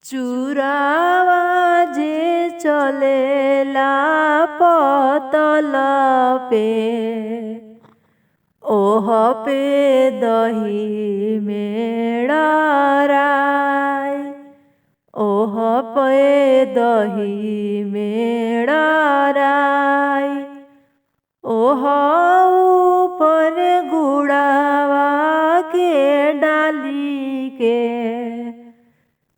चूरावा जे चलेला पतल पे, ओह पे दही मेड़राय, ओह पे दही मेड़राय। ओह ऊपर गुड़ावा के डाली के,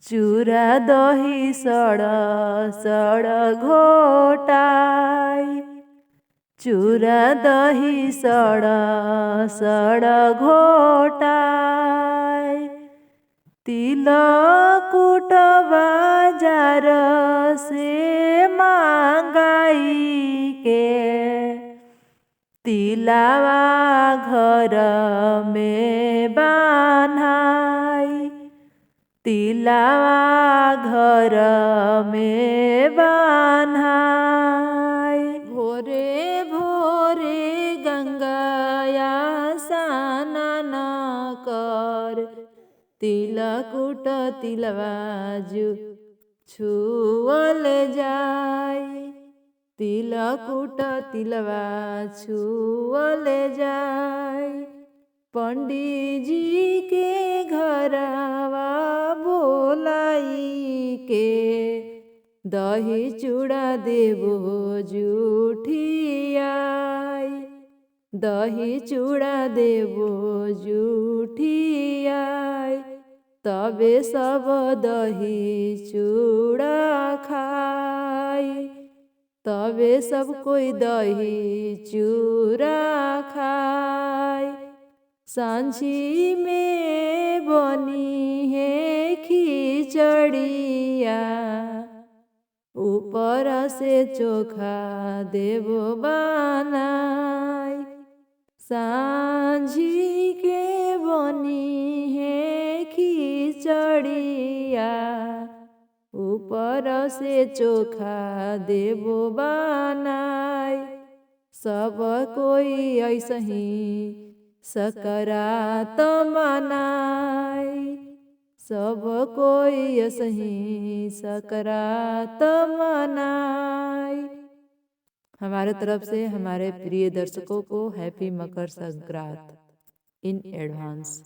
चूरा दही सड़ सड़ घोटाय, चूरा दही सड़ सड़ घोटाय। तिलकुट बाजार से मांगाई के, तिलावा घर में बान्हाई, तिलावा घर में बान्हाई। भोरे भोरे गंगाया स्नान कर, तिलकुट तिलवाजु छुअल जाय, तिलकुट तिलवा छुअल जाय। पंडित जी के घरवा बोलाई के, दही चूड़ा देबो जुठियाय, दही चूड़ा देबो जुठियाय। तबे सब दही चूड़ा खाय, तबे सब कोई दही चूड़ा खाय। सांझी में बनी है खिचड़िया, ऊपर से चोखा देबो बनाय। सांझी के बनी है खिचड़िया, ऊपर से चोखा देबो बनाय। सब कोई ऐसही सकरात मनाय, सब कोई ऐसही सकरात मनाय। हमारे तरफ से हमारे प्रिय दर्शकों को happy Makar Sankranti in advance.